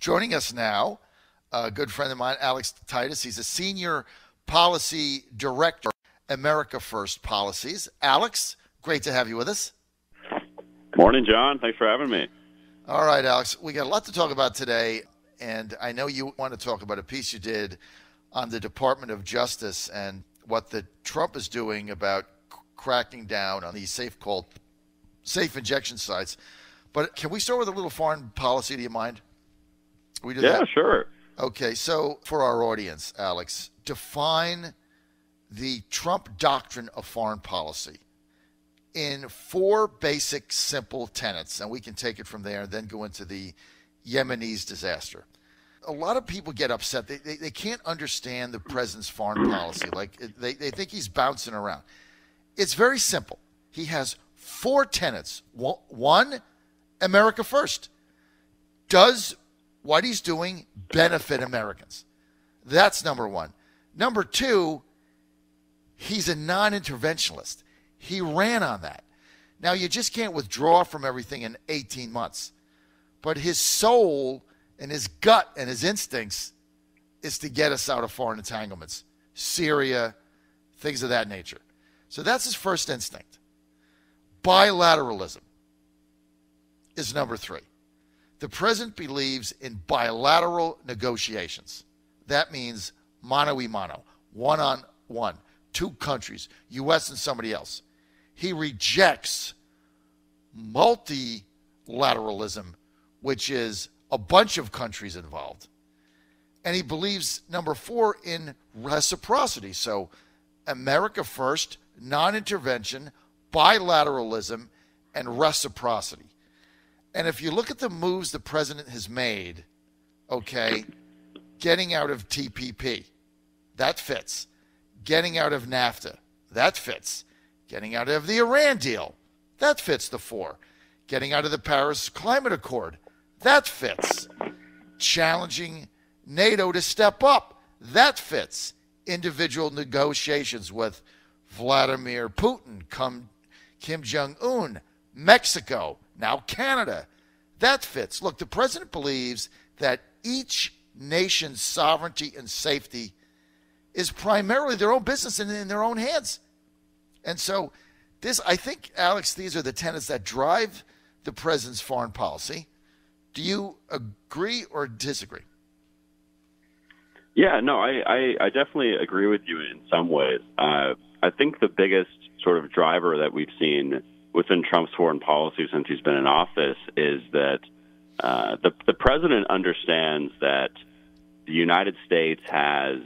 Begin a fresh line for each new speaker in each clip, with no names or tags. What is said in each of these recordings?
Joining us now, a good friend of mine, Alex Titus. He's a senior policy director, America First Policies. Alex, great to have you with us.
Morning, John. Thanks for having me.
All right, Alex, we got a lot to talk about today, and I know you want to talk about a piece you did on the Department of Justice and what the Trump is doing about cracking down on these safe injection sites. But can we start with a little foreign policy, do you mind? We do that?
Sure.
Okay, so for our audience, Alex, define the Trump doctrine of foreign policy in 4 basic, simple tenets, and we can take it from there and then go into the Yemenis disaster. A lot of people get upset. They can't understand the president's foreign policy. Like they think he's bouncing around. It's very simple. He has 4 tenets. 1, America first. Does what he's doing benefit Americans? That's number 1. Number 2, he's a non-interventionalist. He ran on that. Now, you just can't withdraw from everything in 18 months. But his soul and his gut and his instincts is to get us out of foreign entanglements, Syria, things of that nature. So that's his first instinct. Bilateralism is number 3. The president believes in bilateral negotiations. That means mano a mano, one-on-one, 2 countries, U.S. and somebody else. He rejects multilateralism, which is a bunch of countries involved. And he believes, number 4, in reciprocity. So America first, non-intervention, bilateralism, and reciprocity. And if you look at the moves the president has made, okay, getting out of TPP, that fits. Getting out of NAFTA, that fits. Getting out of the Iran deal, that fits the 4. Getting out of the Paris Climate Accord, that fits. Challenging NATO to step up, that fits. Individual negotiations with Vladimir Putin, Kim Jong-un, Mexico, now Canada, that fits. Look, the president believes that each nation's sovereignty and safety is primarily their own business and in their own hands. And so I think, Alex, these are the tenets that drive the president's foreign policy. Do you agree or disagree?
Yeah, no, I definitely agree with you in some ways. I think the biggest sort of driver that we've seen within Trump's foreign policy since he's been in office is that the president understands that the United States has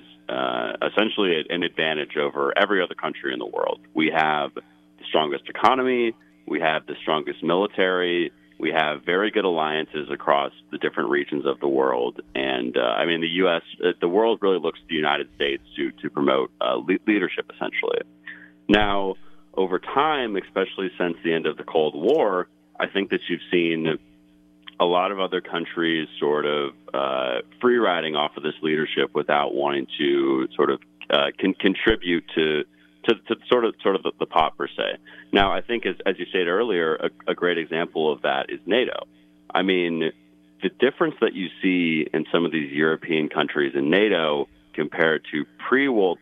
essentially an advantage over every other country in the world. We have the strongest economy, we have the strongest military, we have very good alliances across the different regions of the world. And the U.S., the world really looks to the United States to promote leadership, essentially. Now, over time, especially since the end of the Cold War, I think that you've seen a lot of other countries sort of free riding off of this leadership without wanting to sort of contribute to sort of the pot per se. Now, I think as you said earlier, a great example of that is NATO. I mean, the difference that you see in some of these European countries in NATO compared to pre-Cold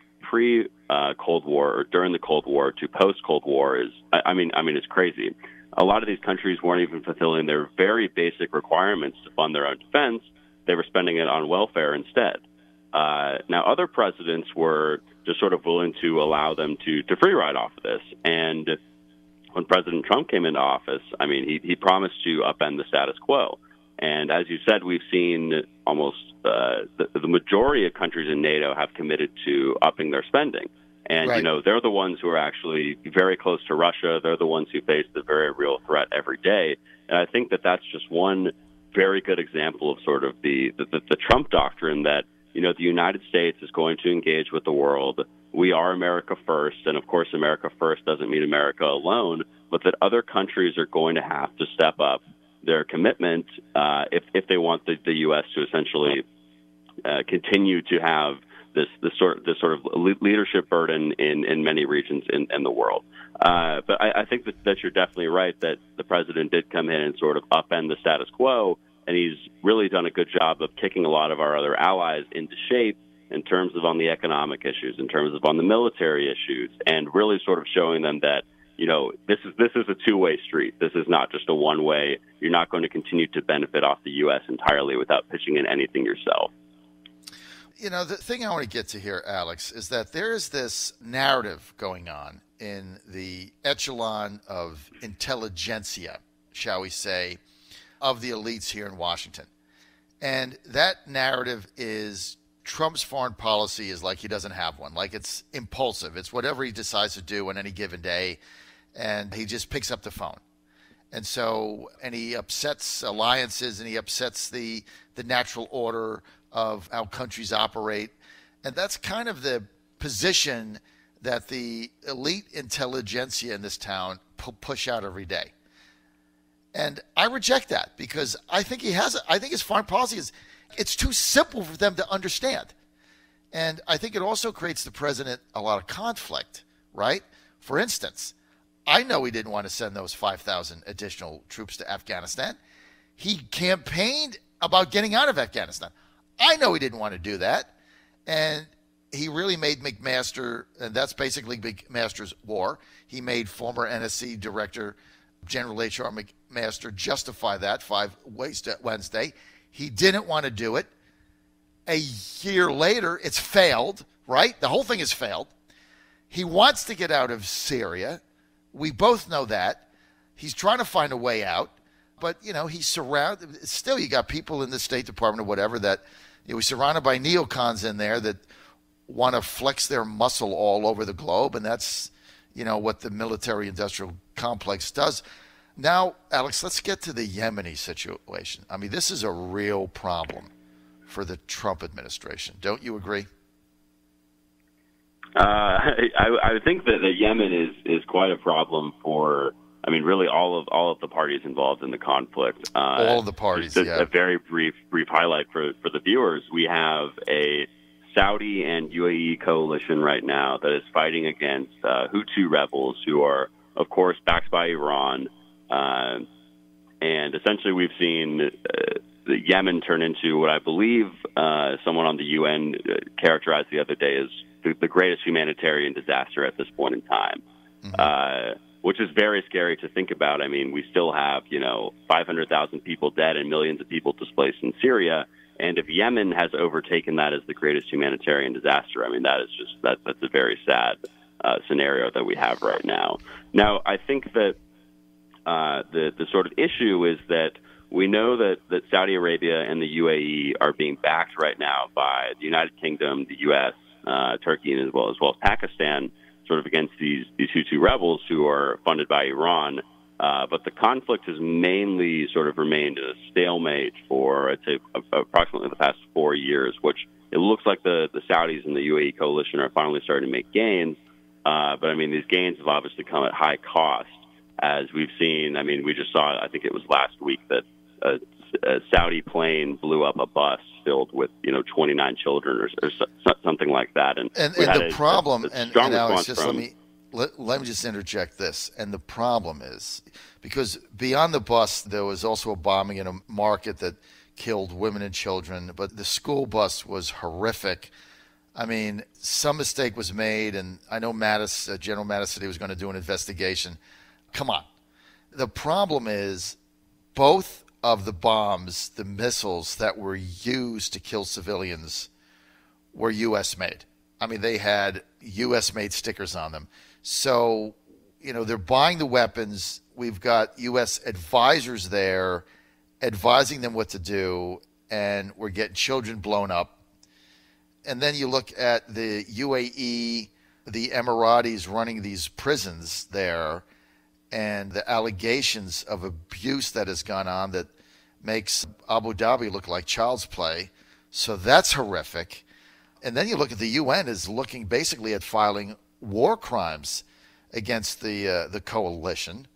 War or during the Cold War to post-Cold War is, it's crazy. A lot of these countries weren't even fulfilling their very basic requirements to fund their own defense. They were spending it on welfare instead. Now, other presidents were just sort of willing to allow them to free ride off of this. And when President Trump came into office, I mean, he promised to upend the status quo. And as you said, we've seen almost the majority of countries in NATO have committed to upping their spending. And,
right.
They're the ones who are actually very close to Russia. They're the ones who face the very real threat every day. And I think that that's just one very good example of sort of the Trump doctrine that, the United States is going to engage with the world. We are America first. And, of course, America first doesn't mean America alone, but that other countries are going to have to step up their commitment if they want the U.S. to essentially continue to have this sort of leadership burden in many regions in the world. But I think that you're definitely right that the president did come in and sort of upend the status quo and he's really done a good job of kicking a lot of our other allies into shape in terms of on the economic issues, in terms of on the military issues, and really sort of showing them that, this is a two-way street. This is not just a one-way. You're not going to continue to benefit off the U.S. entirely without pitching in anything yourself.
The thing I want to get to here, Alex, is that there is this narrative going on in the echelon of intelligentsia, shall we say, of the elites here in Washington. And that narrative is Trump's foreign policy is like he doesn't have one, like it's impulsive. It's whatever he decides to do on any given day, and he just picks up the phone. And he upsets alliances, and he upsets the natural order of how countries operate. And that's kind of the position that the elite intelligentsia in this town push out every day. And I reject that because I think his foreign policy it's too simple for them to understand. And I think it also creates the president a lot of conflict, right? For instance, I know he didn't want to send those 5,000 additional troops to Afghanistan. He campaigned about getting out of Afghanistan. I know he didn't want to do that. And he really made McMaster, and that's basically McMaster's war. He made former NSC Director General H.R. McMaster justify that 5 Wednesday. He didn't want to do it. A year later, it's failed, right? The whole thing has failed. He wants to get out of Syria. We both know that. He's trying to find a way out. But, he's surrounded. Still, you got people in the State Department or whatever that, he's surrounded by neocons in there that want to flex their muscle all over the globe. And that's, what the military-industrial complex does. Now, Alex, let's get to the Yemeni situation. I mean, this is a real problem for the Trump administration. Don't you agree?
I think that Yemen is quite a problem for, really all of the parties involved in the conflict.
All of the parties,
just a very brief highlight for the viewers. We have a Saudi and UAE coalition right now that is fighting against Hutu rebels who are, of course, backed by Iran. And essentially we've seen the Yemen turn into what I believe someone on the UN characterized the other day as the greatest humanitarian disaster at this point in time, which is very scary to think about. I mean, we still have, 500,000 people dead and millions of people displaced in Syria. And if Yemen has overtaken that as the greatest humanitarian disaster, that's a very sad scenario that we have right now. Now, I think that the sort of issue is that we know that Saudi Arabia and the UAE are being backed right now by the United Kingdom, the U.S., Turkey, and as well as Pakistan, sort of against these Hutu rebels who are funded by Iran. But the conflict has mainly sort of remained in a stalemate for, I'd say, approximately the past 4 years, which it looks like the Saudis and the UAE coalition are finally starting to make gains. But, these gains have obviously come at high cost, as we've seen. We just saw, I think it was last week, that a Saudi plane blew up a bus filled with, 29 children or something like that. And
the problem,
and
Alex, just let me just interject this. And the problem is, because beyond the bus, there was also a bombing in a market that killed women and children, but the school bus was horrific. Some mistake was made, and I know General Mattis said he was going to do an investigation. Come on. The problem is both of the bombs, the missiles that were used to kill civilians, were U.S. made. They had U.S. made stickers on them. So, they're buying the weapons. We've got U.S. advisors there advising them what to do, and we're getting children blown up. And then you look at the UAE, the Emiratis running these prisons there, and the allegations of abuse that has gone on that makes Abu Dhabi look like child's play. So that's horrific. And then you look at the UN is looking basically at filing war crimes against the coalition.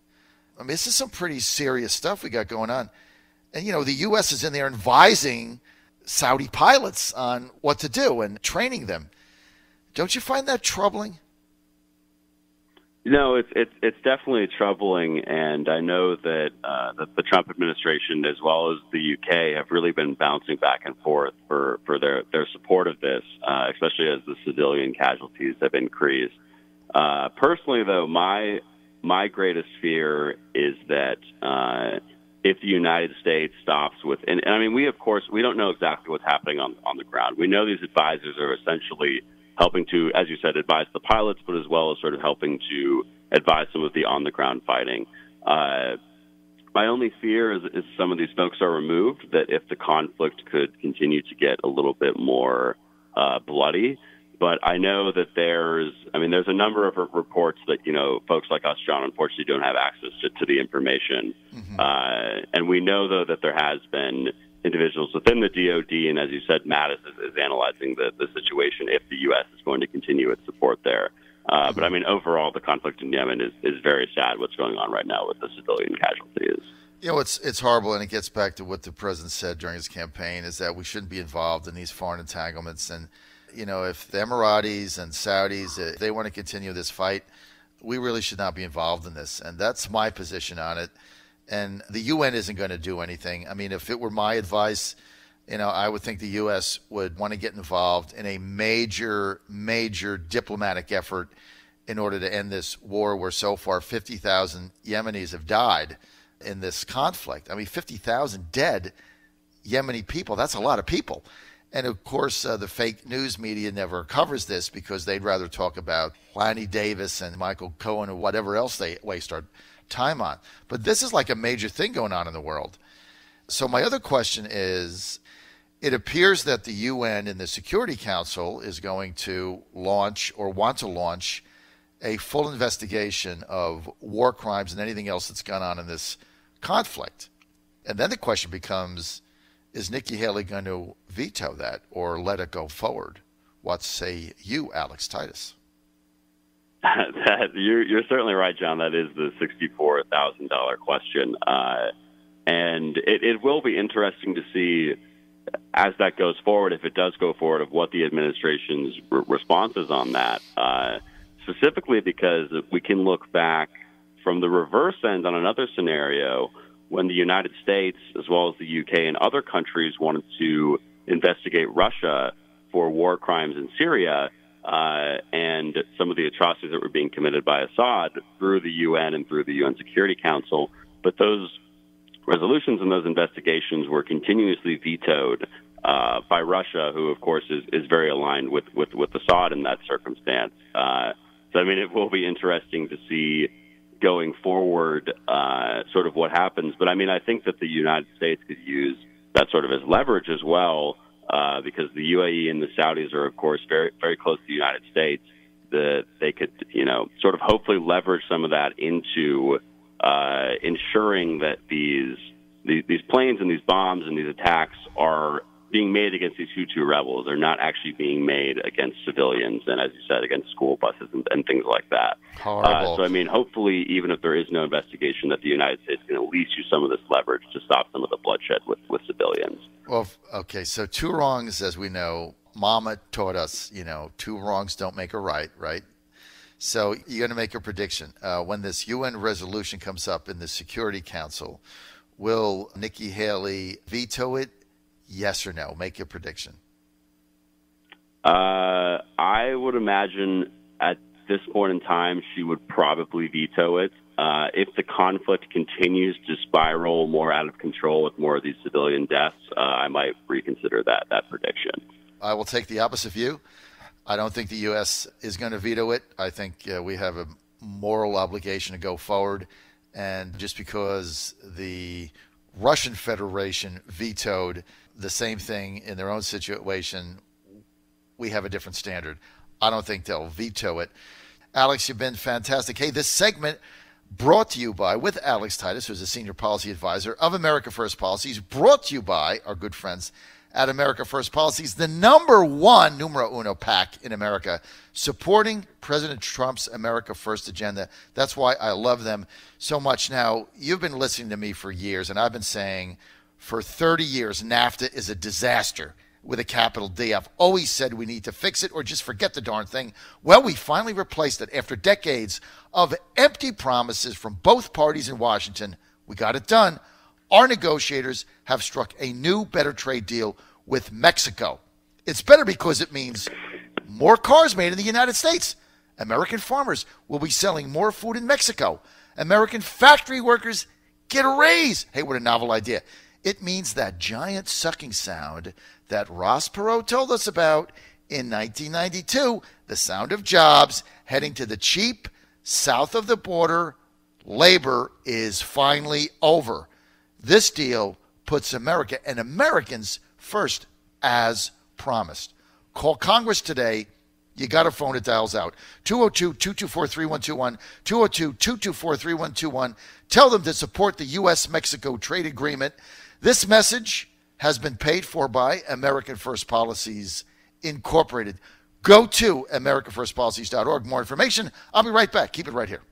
This is some pretty serious stuff we got going on. And, the U.S. is in there advising Saudi pilots on what to do and training them. Don't you find that troubling?
No, it's definitely troubling, and I know that that the Trump administration, as well as the UK, have really been bouncing back and forth for their support of this, especially as the civilian casualties have increased. Personally, though, my greatest fear is that if the United States stops with, and I mean, we don't know exactly what's happening on the ground. We know these advisors are essentially helping to, as you said, advise the pilots, but as well as sort of helping to advise some of the on-the-ground fighting. My only fear is some of these folks are removed, that if the conflict could continue to get a little bit more bloody. But I know that there's a number of reports that, folks like us, John, unfortunately don't have access to the information. Mm-hmm. And we know, though, that there has been individuals within the DOD, and as you said, Mattis is analyzing the situation if the U.S. is going to continue its support there. But I mean, overall, the conflict in Yemen is very sad. What's going on right now with the civilian casualties?
It's horrible, and it gets back to what the president said during his campaign: is that we shouldn't be involved in these foreign entanglements. And if the Emiratis and Saudis, if they want to continue this fight, we really should not be involved in this. And that's my position on it. And the UN isn't going to do anything. I mean, if it were my advice, I would think the U.S. would want to get involved in a major, major diplomatic effort in order to end this war where so far 50,000 Yemenis have died in this conflict. I mean, 50,000 dead Yemeni people, that's a lot of people. And of course, the fake news media never covers this because they'd rather talk about Lanny Davis and Michael Cohen or whatever else they waste our time on. But this is like a major thing going on in the world. So my other question is, it appears that the UN and the Security Council is going to launch or want to launch a full investigation of war crimes and anything else that's gone on in this conflict. And then the question becomes, is Nikki Haley going to veto that or let it go forward? What say you, Alex Titus?
You're certainly right, John. That is the $64,000 question. And it will be interesting to see as that goes forward, if it does go forward, of what the administration's response is on that. Specifically because we can look back from the reverse end on another scenario when the United States, as well as the UK and other countries, wanted to investigate Russia for war crimes in Syria and some of the atrocities that were being committed by Assad through the UN and through the UN Security Council. But those resolutions and those investigations were continuously vetoed by Russia, who, of course, is very aligned with Assad in that circumstance. So, I mean, it will be interesting to see going forward sort of what happens. But, I mean, I think that the United States could use that sort of as leverage as well, because the UAE and the Saudis are, of course, very, very close to the United States. They could, sort of hopefully leverage some of that into ensuring that these planes and these bombs and these attacks are being made against these Hutu rebels. They're not actually being made against civilians and, as you said, against school buses and things like that.
Horrible.
So, I mean, hopefully, even if there is no investigation, that the United States can at least use some of this leverage to stop some of the bloodshed with civilians.
Well, okay, so two wrongs, as we know, Mama taught us, two wrongs don't make a right, right? So you're going to make a prediction. When this UN resolution comes up in the Security Council, will Nikki Haley veto it? Yes or no? Make a prediction.
I would imagine at this point in time she would probably veto it. If the conflict continues to spiral more out of control with more of these civilian deaths, I might reconsider that prediction.
I will take the opposite view. I don't think the U.S. is going to veto it. I think we have a moral obligation to go forward. And just because the Russian Federation vetoed the same thing in their own situation, we have a different standard. I don't think they'll veto it. Alex, you've been fantastic. Hey, this segment brought to you by, with Alex Titus, who's a senior policy advisor of America First Policies, brought to you by our good friends at America First Policies, the number one, numero uno PAC in America, supporting President Trump's America First agenda. That's why I love them so much. Now, you've been listening to me for years, and I've been saying for 30 years, NAFTA is a disaster. with a capital D. I've always said we need to fix it or just forget the darn thing. Well, we finally replaced it. After decades of empty promises from both parties in Washington, we got it done. Our negotiators have struck a new, better trade deal with Mexico. It's better because it means more cars made in the United States. American farmers will be selling more food in Mexico. American factory workers get a raise. Hey, what a novel idea. It means that giant sucking sound that Ross Perot told us about in 1992, the sound of jobs heading to the cheap, south of the border labor is finally over. This deal puts America and Americans first as promised. Call Congress today. You got a phone, it dials out. 202-224-3121, 202-224-3121. Tell them to support the U.S.-Mexico trade agreement. This message has been paid for by American First Policies Incorporated. Go to AmericanFirstPolicies.org. More information. I'll be right back. Keep it right here.